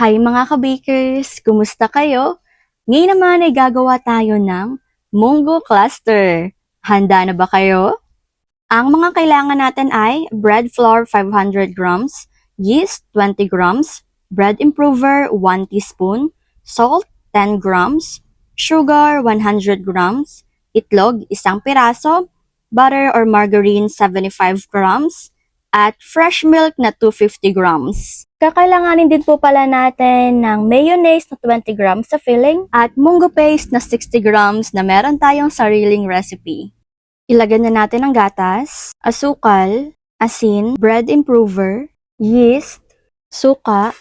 Hi mga ka-bakers! Kumusta kayo? Ngayon naman ay gagawa tayo ng munggo cluster. Handa na ba kayo? Ang mga kailangan natin ay bread flour 500 grams, yeast 20 grams, bread improver 1 teaspoon, salt 10 grams, sugar 100 grams, itlog 1 piraso, butter or margarine 75 grams, at fresh milk na 250 grams. Kakailanganin din po pala natin ng mayonnaise na 20 grams sa filling at munggo paste na 60 grams na meron tayong sariling recipe. Ilagay na natin ang gatas, asukal, asin, bread improver, yeast, suka,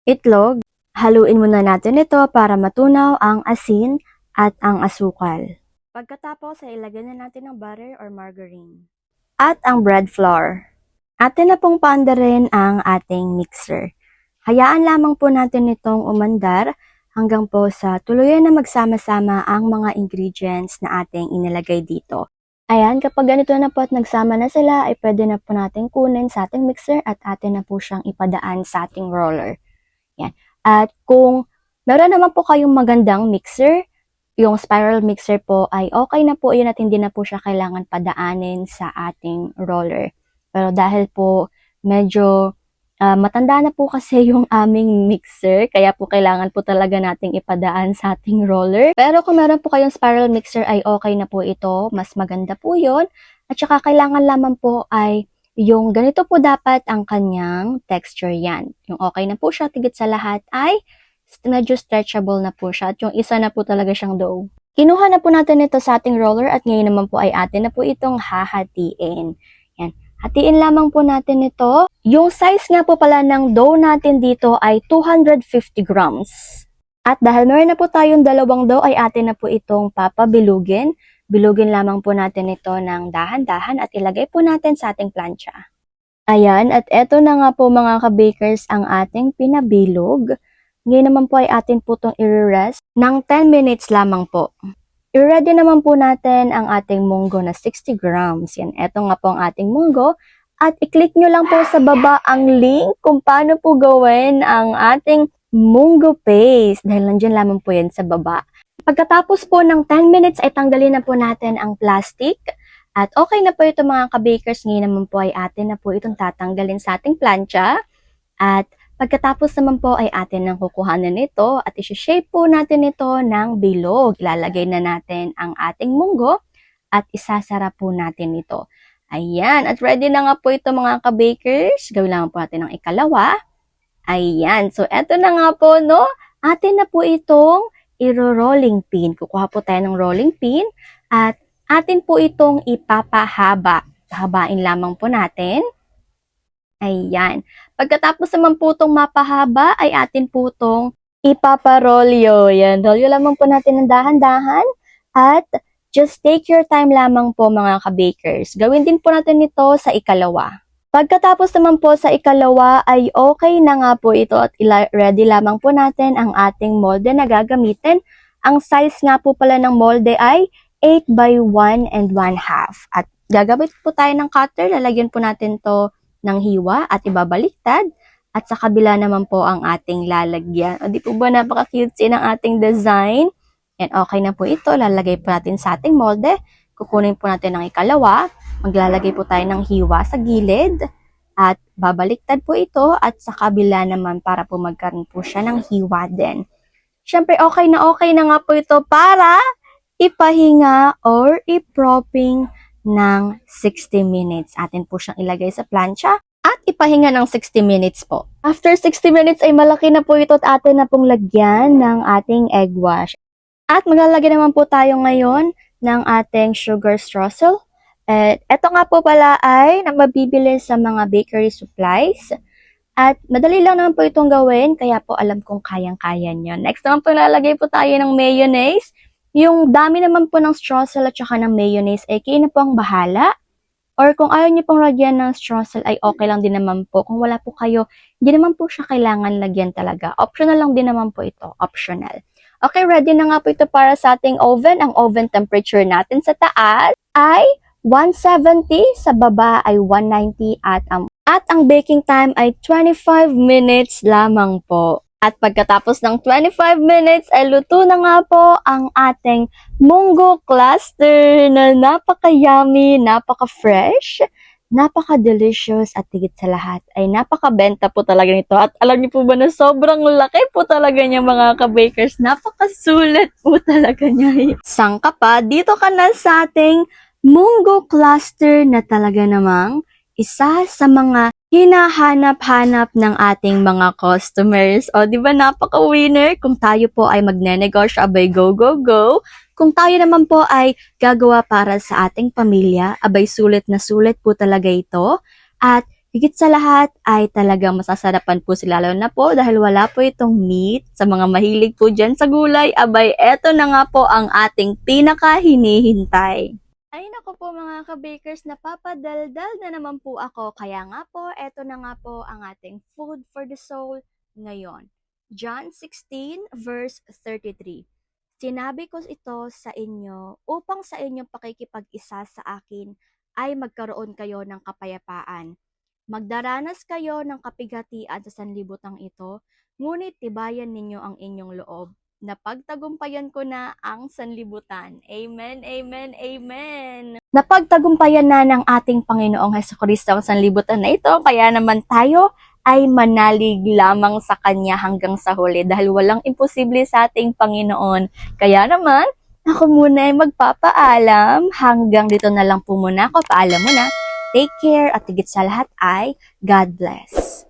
itlog. Haluin muna natin ito para matunaw ang asin at ang asukal. Pagkatapos ay ilagay na natin ang butter or margarine at ang bread flour. Atin na pong paandarin ang ating mixer. Hayaan lamang po natin itong umandar hanggang po sa tuluyan na magsama-sama ang mga ingredients na ating inilagay dito. Ayan, kapag ganito na po at nagsama na sila, ay pwede na po natin kunin sa ating mixer at atin na po siyang ipadaan sa ating roller. Yan. At kung meron naman po kayong magandang mixer, yung spiral mixer po ay okay na po yun at hindi na po siya kailangan padaanin sa ating roller. Pero dahil po medyo matanda na po kasi yung aming mixer, kaya po kailangan po talaga nating ipadaan sa ating roller. Pero kung meron po kayong spiral mixer ay okay na po ito, mas maganda po yun. At saka kailangan lamang po ay yung ganito po dapat ang kanyang texture yan. Yung okay na po siya, tigit sa lahat ay medyo stretchable na po siya at yung isa na po talaga siyang dough. Kinuha na po natin ito sa ating roller at ngayon naman po ay atin na po itong hahatiin. Yan. Hatiin lamang po natin ito. Yung size nga po pala ng dough natin dito ay 250 grams. At dahil meron na po tayong dalawang dough ay atin na po itong papabilugin. Bilugin lamang po natin ito ng dahan-dahan at ilagay po natin sa ating plancha. Ayan, at eto na nga po mga ka-bakers ang ating pinabilog. Ngayon naman po ay atin po itong i-rest ng 10 minutes lamang po. I-ready naman po natin ang ating munggo na 60 grams. Yan, eto nga po ang ating munggo. At i-click nyo lang po sa baba ang link kung paano po gawin ang ating munggo paste. Dahil nandiyan lamang po yan sa baba. Pagkatapos po ng 10 minutes ay tanggalin na po natin ang plastic. At okay na po ito mga ka-bakers. Ngayon naman po ay atin na po itong tatanggalin sa ating plancha. At pagkatapos naman po ay atin nang kukuhanan nito at isi-shape po natin ito ng bilog. Ilalagay na natin ang ating munggo at isasara po natin ito. Ayan, at ready na nga po ito mga ka-bakers. Gawin lang po natin ang ikalawa. Ayan, so eto na nga po, no? Atin na po itong iro-rolling pin. Kukuha po tayo ng rolling pin at atin po itong ipapahaba. Habain lamang po natin. Ayan. Pagkatapos naman po itong mapahaba, ay atin po itong ipaparolyo. Yan. Rolyo lamang po natin ng dahan-dahan. At just take your time lamang po mga ka-bakers. Gawin din po natin ito sa ikalawa. Pagkatapos naman po sa ikalawa, ay okay na nga po ito at ready lamang po natin ang ating molde na gagamitin. Ang size nga po pala ng molde ay 8 by 1 and 1/2. At gagamit po tayo ng cutter. Lalagyan po natin to ng hiwa at ibabaliktad at sa kabila naman po ang ating lalagyan. O di po ba napaka-cutesy ng ating design? And okay na po ito. Lalagay po natin sa ating molde. Kukunin po natin ang ikalawa. Maglalagay po tayo ng hiwa sa gilid at babaliktad po ito at sa kabila naman para po magkaroon po siya ng hiwa din. Siyempre okay na nga po ito para ipahinga or i-propping ng 60 minutes. Atin po siyang ilagay sa plancha at ipahinga ng 60 minutes po. After 60 minutes ay malaki na po ito at atin na pong lagyan ng ating egg wash. At maglalagay naman po tayo ngayon ng ating sugar streusel. At ito nga po pala ay mabibili sa mga bakery supplies. At madali lang naman po itong gawin, kaya po alam kong kayang-kaya nyo. Next naman po lalagay po tayo ng mayonnaise. Yung dami naman po ng streusel at saka ng mayonnaise ay kayo na po ang bahala. Or kung ayaw niyo pong lagyan ng streusel ay okay lang din naman po. Kung wala po kayo, hindi naman po siya kailangan lagyan talaga. Optional lang din naman po ito. Optional. Okay, ready na nga po ito para sa ating oven. Ang oven temperature natin sa taas ay 170, sa baba ay 190 at ang baking time ay 25 minutes lamang po. At pagkatapos ng 25 minutes, ay luto na nga po ang ating munggo cluster na napaka-yummy, napaka-fresh, napaka-delicious at higit sa lahat ay napaka-benta po talaga nito. At alam niyo po ba na sobrang laki po talaga niya mga ka-bakers. Napakasulit po talaga niya. Sangka pa, dito ka na sa ating munggo cluster na talaga namang isa sa mga hinahanap-hanap ng ating mga customers. O, di ba napaka-winner? Kung tayo po ay magnenegosyo, abay go, go, go. Kung tayo naman po ay gagawa para sa ating pamilya, abay sulit na sulit po talaga ito. At higit sa lahat ay talagang masasarapan po sila. Lalo na po dahil wala po itong meat. Sa mga mahilig po dyan sa gulay, abay eto na nga po ang ating pinaka-hinihintay. Ay naku po mga ka-bakers, napapadaldal na naman po ako. Kaya nga po, eto na nga po ang ating food for the soul ngayon. John 16 verse 33. Sinabi ko ito sa inyo upang sa inyong pakikipag-isa sa akin ay magkaroon kayo ng kapayapaan. Magdaranas kayo ng kapigatian sa sanlibutang ito, ngunit tibayan ninyo ang inyong loob. Napagtagumpayan ko na ang sanlibutan. Amen, amen, amen. Napagtagumpayan na ng ating Panginoong Hesukristo ang sanlibutan na ito, kaya naman tayo ay manalig lamang sa Kanya hanggang sa huli dahil walang imposible sa ating Panginoon. Kaya naman, ako muna ay magpapaalam. Hanggang dito na lang po muna ako. Paalam muna. Take care at higit sa lahat ay God bless.